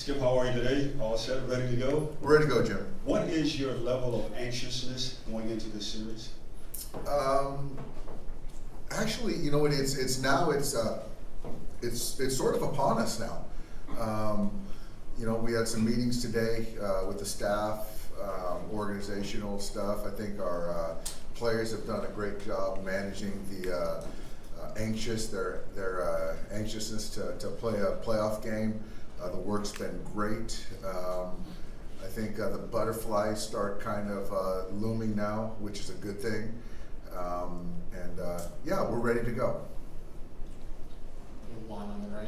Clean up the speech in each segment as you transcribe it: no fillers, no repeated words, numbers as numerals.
Skip, how are you today? All set, ready to go? We're ready to go, Jim. What is your level of anxiousness going into this series? Actually, you know what? It's now. It's sort of upon us now. You know, we had some meetings today with the staff, organizational stuff. I think our players have done a great job managing the their anxiousness to play a playoff game. The work's been great. I think the butterflies start kind of looming now, which is a good thing. Yeah, we're ready to go. Juan on the right.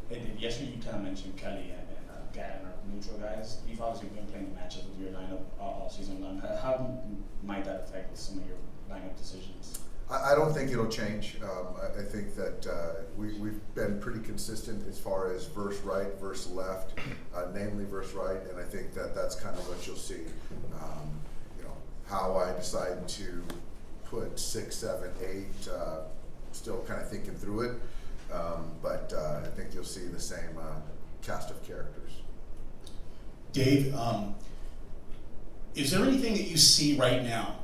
Hey, Dave, yesterday you kind of mentioned Kelly and Gavin are neutral guys. You've obviously been playing matchups with your lineup all season long. How might that affect some of your lineup decisions? I don't think it'll change. I think that we've been pretty consistent as far as verse right, verse left, namely verse right, and I think that that's kind of what you'll see. You know, how I decide to put 6, 7, 8, still kind of thinking through it, but I think you'll see the same cast of characters. Dave, is there anything that you see right now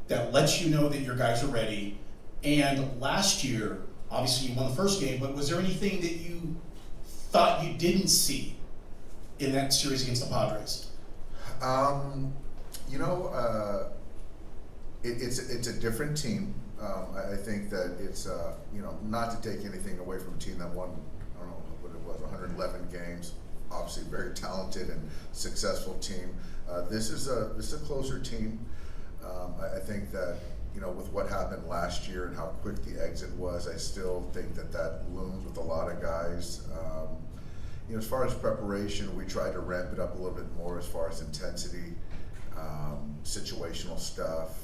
that lets you know that your guys are ready? And last year, obviously you won the first game, but was there anything that you thought you didn't see in that series against the Padres? You know, it's a different team. I think that it's you know, not to take anything away from a team that won, I don't know what it was, 111 games. Obviously, a very talented and successful team. This is a closer team. I think that, you know, with what happened last year and how quick the exit was, I still think that looms with a lot of guys. You know, as far as preparation, we tried to ramp it up a little bit more as far as intensity, situational stuff.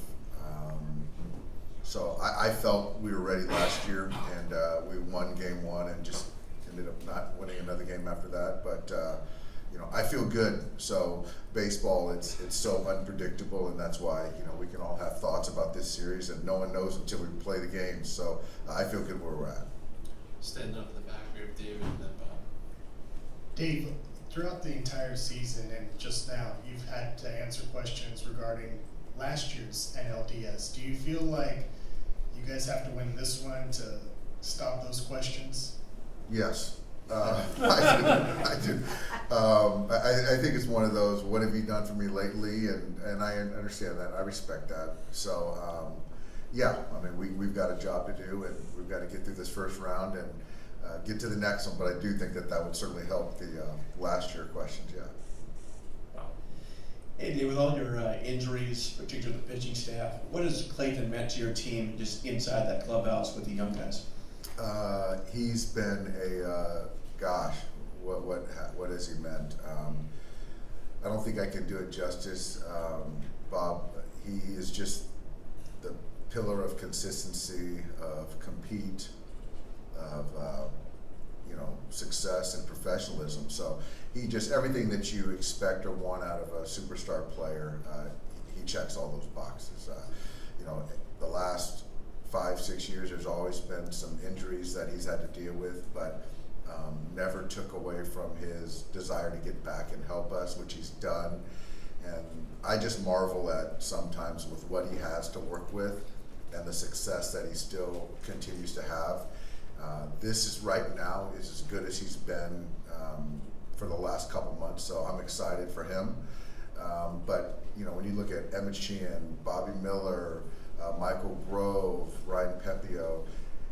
So I felt we were ready last year, and we won game 1 and just ended up not winning another game after that. But you know, I feel good. So baseball, it's so unpredictable, and that's why, you know, we can all have thoughts about this series, and no one knows until we play the games. So I feel good where we're at. Standing up in the back, we have David and then Bob. Dave, throughout the entire season and just now, you've had to answer questions regarding last year's NLDS. Do you feel like you guys have to win this one to stop those questions? Yes. I do. I think it's one of those, what have you done for me lately? And I understand that. I respect that. So, yeah, I mean, we've got a job to do, and we've got to get through this first round and get to the next one. But I do think that would certainly help the last year questions, yeah. Wow. Hey, Dave, with all your injuries, particularly the pitching staff, what has Clayton meant to your team just inside that clubhouse with the young guys? He's been a gosh, what has he meant? I don't think I can do it justice. Bob, he is just the pillar of consistency, of compete, of you know, success and professionalism. So he just, everything that you expect or want out of a superstar player, he checks all those boxes. You know, the last 5-6 years, there's always been some injuries that he's had to deal with, but never took away from his desire to get back and help us, which he's done. And I just marvel at sometimes with what he has to work with and the success that he still continues to have. This is right now is as good as he's been for the last couple months, so I'm excited for him. But you know, when you look at Emmett Sheehan, Bobby Miller, Michael Grove, Ryan Pepio,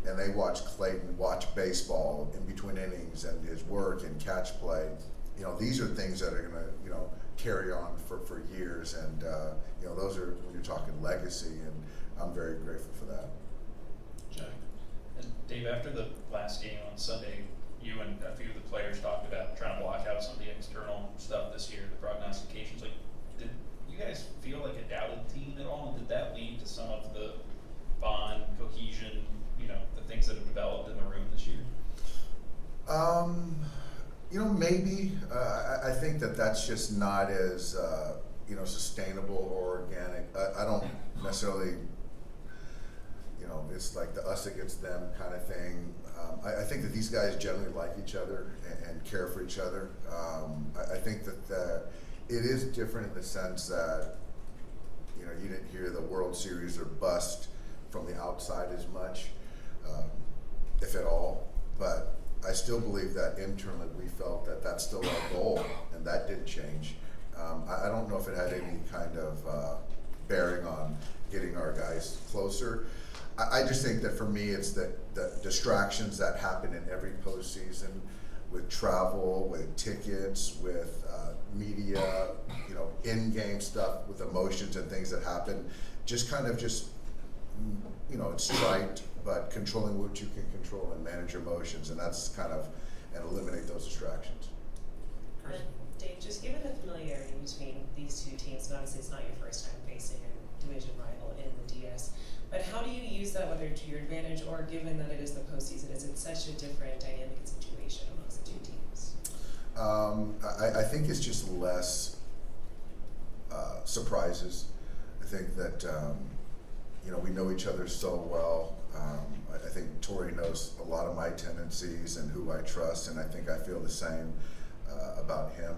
and they watch Clayton watch baseball in between innings and his work and catch play, you know, these are things that are going to, you know, carry on for years. And, you know, those are, when you're talking legacy, and I'm very grateful for that. Jack. And Dave, after the last game on Sunday, you and a few of the players talked about trying to block out some of the external stuff this year, the prognostications. Like, did you guys feel like a doubted team at all? And did that lead to some of the bond, cohesion, you know, the things that have developed in the room this year? You know, maybe. I think that's just not as, you know, sustainable or organic. I don't necessarily, you know, it's like the us against them kind of thing. I think that these guys generally like each other and care for each other. I think that it is different in the sense that, you know, you didn't hear the World Series or bust from the outside as much, if at all. But I still believe that internally we felt that that's still our goal, and that didn't change. I don't know if it had any kind of bearing on getting our guys closer. I just think that for me, it's the distractions that happen in every postseason, with travel, with tickets, with media, you know, in-game stuff, with emotions and things that happen. Just kind of you know, it's trite, but controlling what you can control and manage your emotions, and that's kind of, and eliminate those distractions. Dave, just given the familiarity between these two teams, and obviously it's not your first time facing a division rival in the DS, but how do you use that, whether to your advantage or given that it is the postseason? Is it such a different dynamic and situation amongst the two teams? I think it's just less surprises. I think that you know, we know each other so well. I think Tori knows a lot of my tendencies and who I trust, and I think I feel the same about him.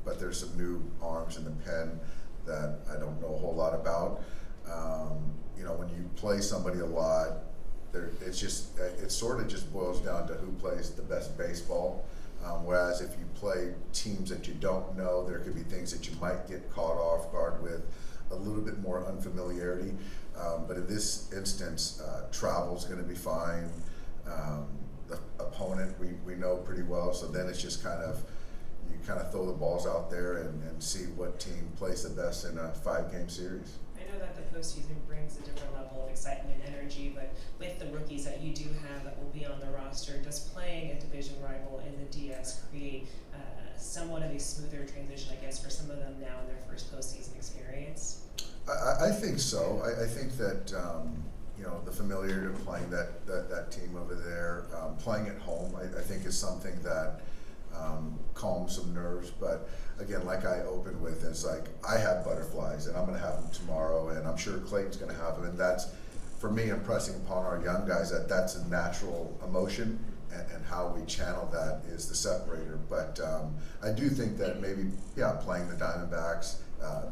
But there's some new arms in the pen that I don't know a whole lot about. You know, when you play somebody a lot, it sort of just boils down to who plays the best baseball. Whereas if you play teams that you don't know, there could be things that you might get caught off guard with, a little bit more unfamiliarity. But in this instance, travel's going to be fine. The opponent we know pretty well, so then it's just kind of, you kind of throw the balls out there and see what team plays the best in a 5-game series. I know that the postseason brings a different level of excitement and energy, but with the rookies that you do have that will be on the roster, does playing a division rival in the DS create somewhat of a smoother transition, I guess, for some of them now in their first postseason experience? I think so. I think that you know, the familiarity of playing that team over there, playing at home, I think is something that calms some nerves. But again, like I opened with, it's like I have butterflies, and I'm going to have them tomorrow, and I'm sure Clayton's going to have them, and that's, for me, impressing upon our young guys that that's a natural emotion, and how we channel that is the separator. But I do think that maybe, yeah, playing the Diamondbacks,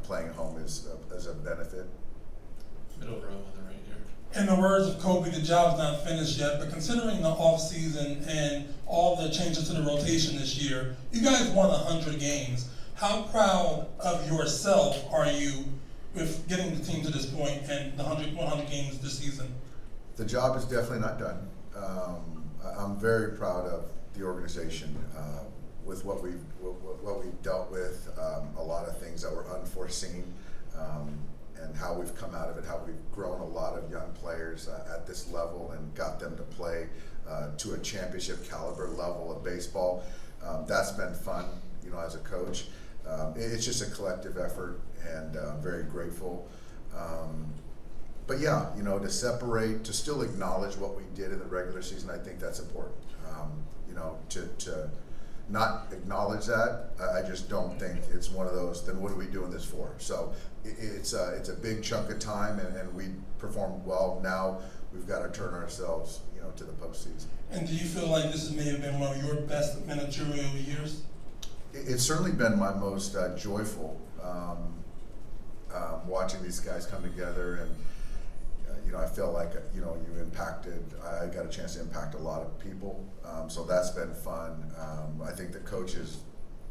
playing at home is a benefit. Middle row on the right here. In the words of Kobe, the job's not finished yet, but considering the offseason and all the changes to the rotation this year, you guys won 100 games. How proud of yourself are you with getting the team to this point and the 100 games this season? The job is definitely not done. I'm very proud of the organization with what we've dealt with, a lot of things that were unforeseen, and how we've come out of it, how we've grown a lot of young players at this level and got them to play to a championship caliber level of baseball. That's been fun, you know, as a coach. It's just a collective effort, and I'm very grateful. But yeah, you know, to separate, to still acknowledge what we did in the regular season, I think that's important. You know, to not acknowledge that, I just don't think it's one of those, then what are we doing this for? So it's a big chunk of time, and we performed well. Now we've got to turn ourselves, you know, to the postseason. And do you feel like this may have been one of your best managerial years? It's certainly been my most joyful, watching these guys come together, and you know, I feel like, you know, I got a chance to impact a lot of people, so that's been fun. I think the coaches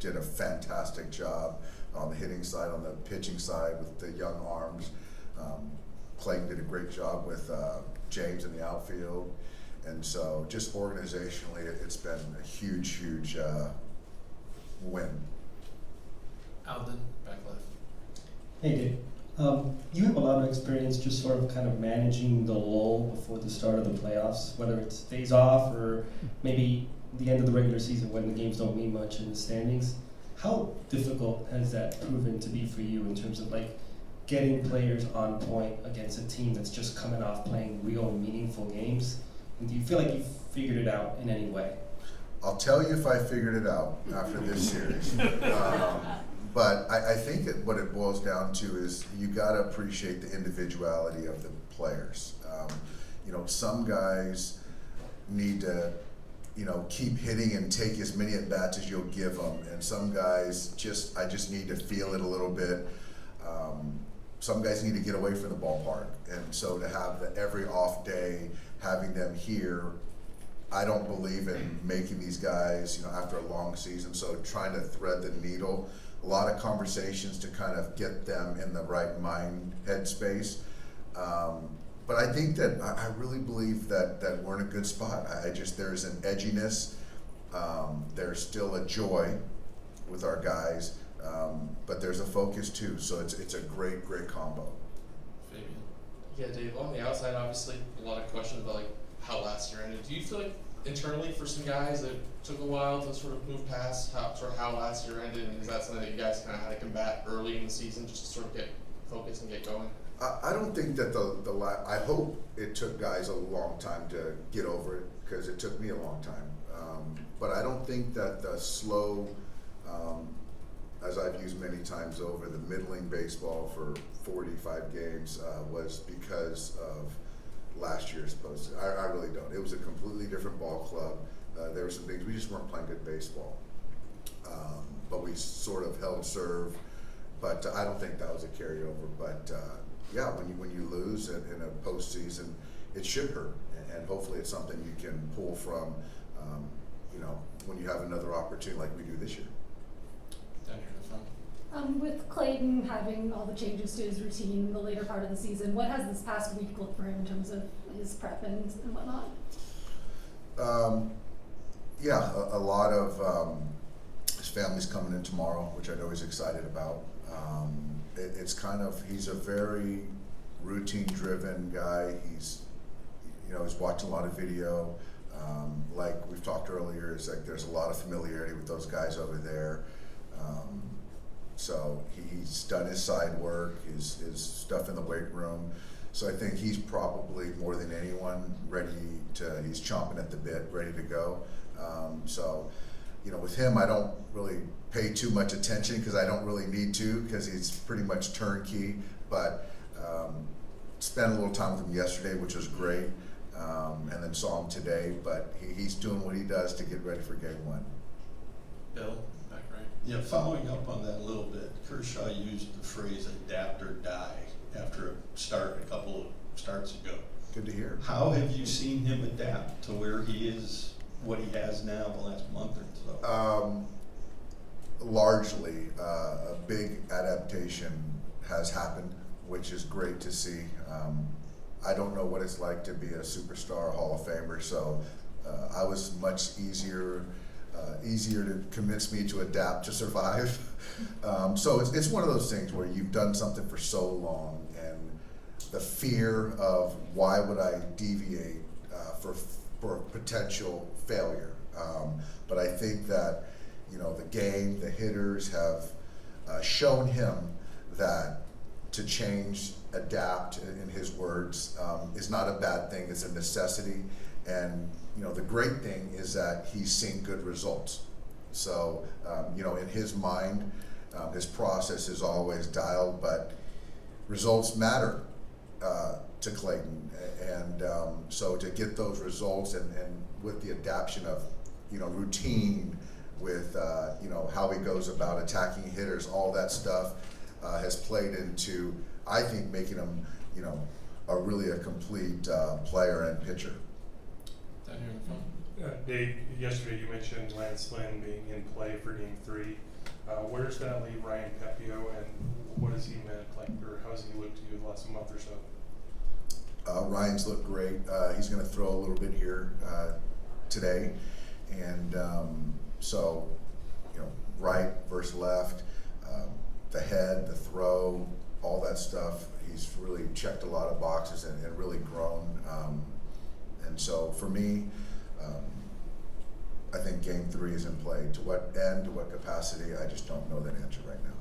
did a fantastic job on the hitting side, on the pitching side with the young arms. Clayton did a great job with James in the outfield, and so just organizationally, it's been a huge win. Alden, back left. Hey Dave, you have a lot of experience just sort of kind of managing the lull before the start of the playoffs, whether it's days off or maybe the end of the regular season when the games don't mean much in the standings. How difficult has that proven to be for you in terms of like getting players on point against a team that's just coming off playing real meaningful games? And do you feel like you've figured it out in any way? I'll tell you if I figured it out after this series. But I think that what it boils down to is you got to appreciate the individuality of the players. You know, some guys need to keep hitting and take as many at bats as you'll give them. And some guys I just need to feel it a little bit. Some guys need to get away from the ballpark, and so to have every off day, having them here, I don't believe in making these guys, after a long season. So trying to thread the needle, a lot of conversations to kind of get them in the right headspace. But I think that I really believe that we're in a good spot. There's an edginess. There's still a joy with our guys, but there's a focus too. So it's a great combo. Fabian. Yeah, Dave, on the outside, obviously, a lot of questions about how last year ended. Do you feel like internally for some guys it took a while to sort of move past how last year ended, and is that something that you guys kind of had to combat early in the season just to sort of get focused and get going? I don't think that I hope it took guys a long time to get over it, because it took me a long time. But I don't think that the slow, as I've used many times over, the middling baseball for 45 games was because of last year's post. I really don't. It was a completely different ball club. There were some things, we just weren't playing good baseball. But we sort of held serve. But I don't think that was a carryover. But yeah, when you lose in a postseason, it should hurt. And hopefully it's something you can pull from, when you have another opportunity like we do this year. Down here in the front. With Clayton having all the changes to his routine in the later part of the season, what has this past week looked for him in terms of his prep and whatnot? Yeah, a lot of his family's coming in tomorrow, which I know he's excited about. It's kind of, he's a very routine-driven guy. He's watching a lot of video. Like we've talked earlier, it's like there's a lot of familiarity with those guys over there. So he's done his side work, his stuff in the weight room. So I think he's probably more than anyone he's chomping at the bit, ready to go. So, with him, I don't really pay too much attention because I don't really need to, because he's pretty much turnkey. But spent a little time with him yesterday, which was great, and then saw him today. But he's doing what he does to get ready for game one. Bill, back right. Yeah, following up on that a little bit, Kershaw used the phrase adapt or die after a couple of starts ago. Good to hear. How have you seen him adapt to where he is, what he has now the last month or so? Largely, a big adaptation has happened, which is great to see. I don't know what it's like to be a superstar Hall of Famer, so I was much easier to convince me to adapt to survive. So it's one of those things where you've done something for so long, and the fear of why would I deviate for potential failure. But I think that the game, the hitters have shown him that to change, adapt, in his words, is not a bad thing. It's a necessity. And the great thing is that he's seen good results. So in his mind, his process is always dialed, but results matter to Clayton. And so to get those results and with the adaptation of routine, with how he goes about attacking hitters, all that stuff has played into, I think, making him a complete player and pitcher. Down here in the front. Dave, yesterday you mentioned Lance Lynn being in play for Game 3. Where does that leave Ryan Pepio, and what has he meant, or how has he looked to you the last month or so? Ryan's looked great. He's going to throw a little bit here today, and so right versus left, the head, the throw, all that stuff. He's really checked a lot of boxes and really grown. And so for me, I think Game 3 is in play. To what end, to what capacity, I just don't know that answer right now.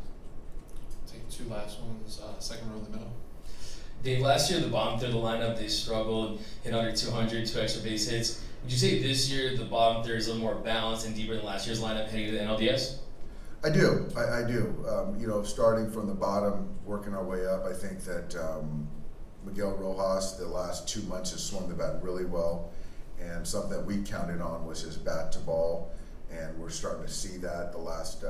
Take two last ones, second row in the middle. Dave, last year the bottom third of the lineup, they struggled, hit under 200, 2 extra base hits. Would you say this year the bottom third is a little more balanced and deeper than last year's lineup heading to the NLDS? I do. I do. Starting from the bottom, working our way up, I think that Miguel Rojas, the last 2 months, has swung the bat really well. and something that we counted on was his bat to ball, and we're starting to see that the last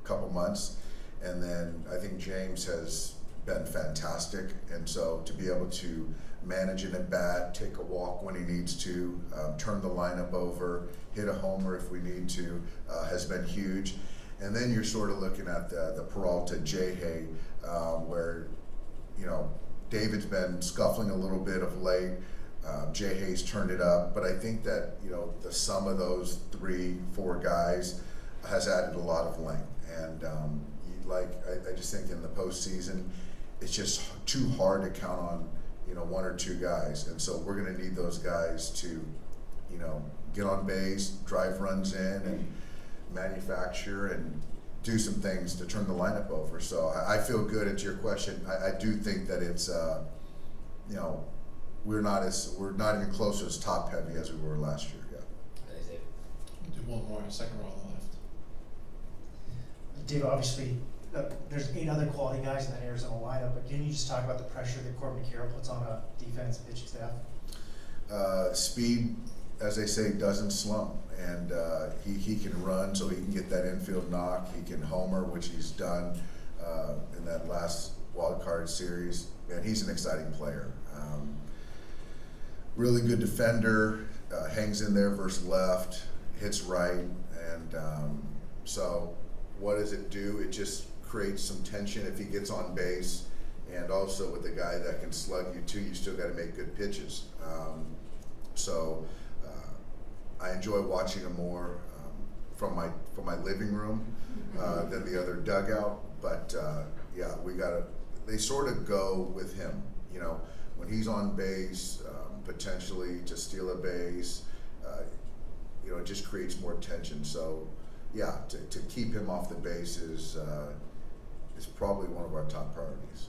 couple months. And then I think James has been fantastic, and so to be able to manage an at bat, take a walk when he needs to, turn the lineup over, hit a homer if we need to, has been huge. And then you're sort of looking at the Peralta J-Hay, where, you know, David's been scuffling a little bit of late. J-Hay's turned it up, but I think that, you know, the sum of those 3-4 guys has added a lot of length. And I just think in the postseason, it's just too hard to count on, you know, 1 or 2 guys. And so we're going to need those guys to, you know, get on base, drive runs in, and manufacture and do some things to turn the lineup over. So I feel good. At your question, I do think that it's, you know, we're not even close to as top heavy as we were last year. Yeah. Thanks, Dave. We'll do one more, second row on the left. Dave, obviously, there's 8 other quality guys in that Arizona lineup, but can you just talk about the pressure that Corbin Carroll puts on a defense and pitching staff? Speed, as they say, doesn't slump, and he can run, so he can get that infield knock. He can homer, which he's done in that last wild card series, and he's an exciting player. Really good defender, hangs in there versus left, hits right, and so what does it do? It just creates some tension if he gets on base, and also with a guy that can slug you too, you still got to make good pitches. So I enjoy watching him more from my living room than the other dugout. But yeah, they sort of go with him. You know, when he's on base, potentially to steal a base, you know, it just creates more tension. So yeah, to keep him off the base is probably one of our top priorities.